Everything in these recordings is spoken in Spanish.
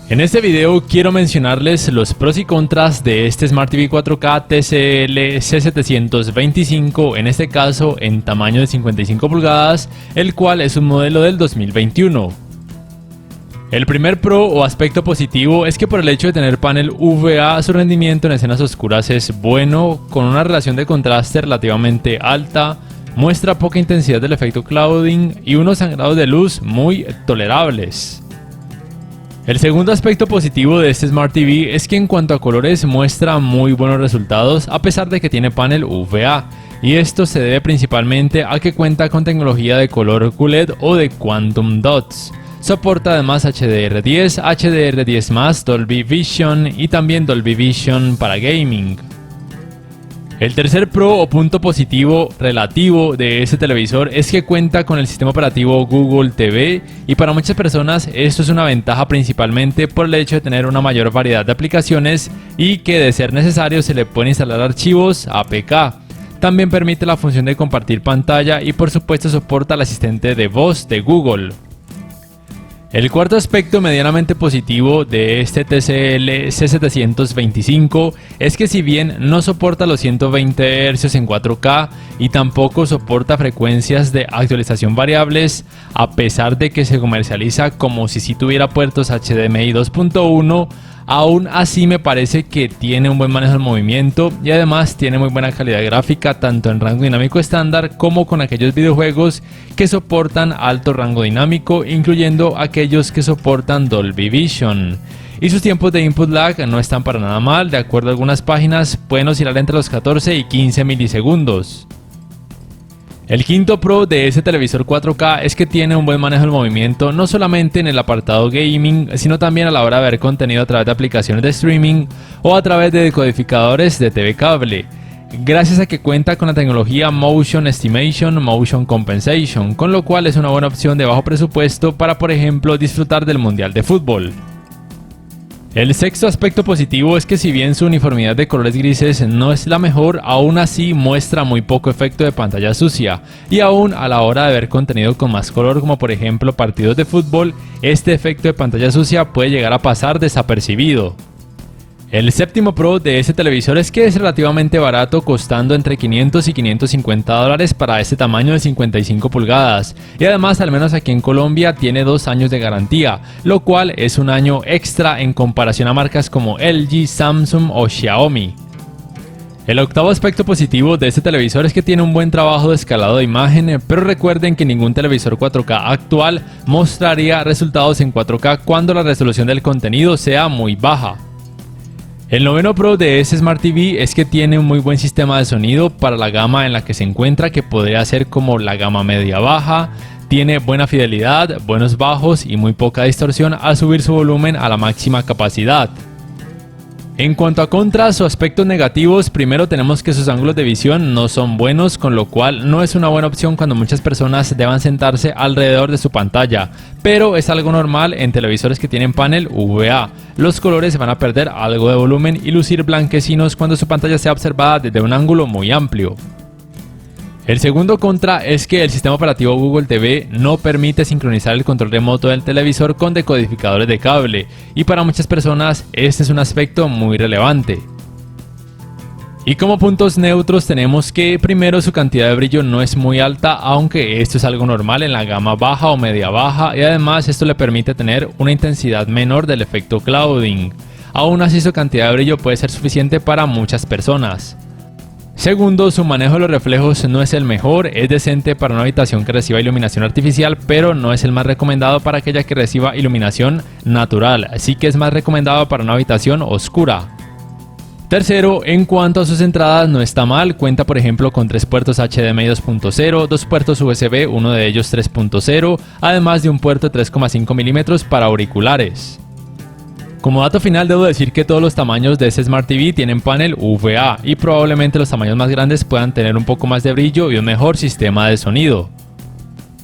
En este video quiero mencionarles los pros y contras de este Smart TV 4K TCL C725, en este caso en tamaño de 55 pulgadas, el cual es un modelo del 2021. El primer pro o aspecto positivo es que por el hecho de tener panel VA, su rendimiento en escenas oscuras es bueno, con una relación de contraste relativamente alta, muestra poca intensidad del efecto clouding y unos sangrados de luz muy tolerables. El segundo aspecto positivo de este Smart TV es que en cuanto a colores muestra muy buenos resultados a pesar de que tiene panel VA, y esto se debe principalmente a que cuenta con tecnología de color QLED o de Quantum Dots. Soporta además HDR10, HDR10+, Dolby Vision y también Dolby Vision para gaming. El tercer pro o punto positivo relativo de este televisor es que cuenta con el sistema operativo Google TV, y para muchas personas esto es una ventaja principalmente por el hecho de tener una mayor variedad de aplicaciones y que de ser necesario se le pueden instalar archivos APK. También permite la función de compartir pantalla y por supuesto soporta el asistente de voz de Google. El cuarto aspecto medianamente positivo de este TCL C725 es que si bien no soporta los 120 Hz en 4K y tampoco soporta frecuencias de actualización variables, a pesar de que se comercializa como si tuviera puertos HDMI 2.1, aún así me parece que tiene un buen manejo del movimiento y además tiene muy buena calidad gráfica tanto en rango dinámico estándar como con aquellos videojuegos que soportan alto rango dinámico, incluyendo aquellos que soportan Dolby Vision. Y sus tiempos de input lag no están para nada mal, de acuerdo a algunas páginas pueden oscilar entre los 14 y 15 milisegundos. El quinto pro de este televisor 4K es que tiene un buen manejo del movimiento no solamente en el apartado gaming, sino también a la hora de ver contenido a través de aplicaciones de streaming o a través de decodificadores de TV cable, gracias a que cuenta con la tecnología Motion Estimation, Motion Compensation, con lo cual es una buena opción de bajo presupuesto para, por ejemplo, disfrutar del Mundial de Fútbol. El sexto aspecto positivo es que si bien su uniformidad de colores grises no es la mejor, aún así muestra muy poco efecto de pantalla sucia, y aún a la hora de ver contenido con más color como por ejemplo partidos de fútbol, este efecto de pantalla sucia puede llegar a pasar desapercibido. El séptimo pro de este televisor es que es relativamente barato, costando entre 500 y 550 dólares para este tamaño de 55 pulgadas, y además al menos aquí en Colombia tiene 2 años de garantía, lo cual es un año extra en comparación a marcas como LG, Samsung o Xiaomi. El octavo aspecto positivo de este televisor es que tiene un buen trabajo de escalado de imagen, pero recuerden que ningún televisor 4K actual mostraría resultados en 4K cuando la resolución del contenido sea muy baja. El noveno pro de este Smart TV es que tiene un muy buen sistema de sonido para la gama en la que se encuentra, que podría ser como la gama media-baja. Tiene buena fidelidad, buenos bajos y muy poca distorsión al subir su volumen a la máxima capacidad. En cuanto a contras o aspectos negativos, primero tenemos que sus ángulos de visión no son buenos, con lo cual no es una buena opción cuando muchas personas deban sentarse alrededor de su pantalla, pero es algo normal en televisores que tienen panel VA. Los colores van a perder algo de volumen y lucir blanquecinos cuando su pantalla sea observada desde un ángulo muy amplio. El segundo contra es que el sistema operativo Google TV no permite sincronizar el control remoto del televisor con decodificadores de cable, y para muchas personas este es un aspecto muy relevante. Y como puntos neutros tenemos que primero su cantidad de brillo no es muy alta, aunque esto es algo normal en la gama baja o media baja, y además esto le permite tener una intensidad menor del efecto clouding. Aún así su cantidad de brillo puede ser suficiente para muchas personas. Segundo, su manejo de los reflejos no es el mejor, es decente para una habitación que reciba iluminación artificial, pero no es el más recomendado para aquella que reciba iluminación natural, así que es más recomendado para una habitación oscura. Tercero, en cuanto a sus entradas no está mal, cuenta por ejemplo con 3 puertos HDMI 2.0, 2 puertos USB, uno de ellos 3.0, además de un puerto de 3,5 mm para auriculares. Como dato final debo decir que todos los tamaños de este Smart TV tienen panel VA y probablemente los tamaños más grandes puedan tener un poco más de brillo y un mejor sistema de sonido.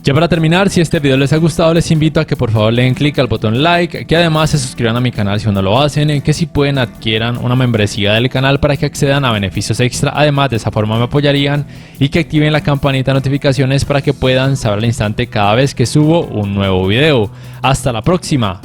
Ya para terminar, si este video les ha gustado les invito a que por favor le den clic al botón like, que además se suscriban a mi canal si aún no lo hacen, que si pueden adquieran una membresía del canal para que accedan a beneficios extra, además de esa forma me apoyarían, y que activen la campanita de notificaciones para que puedan saber al instante cada vez que subo un nuevo video. Hasta la próxima.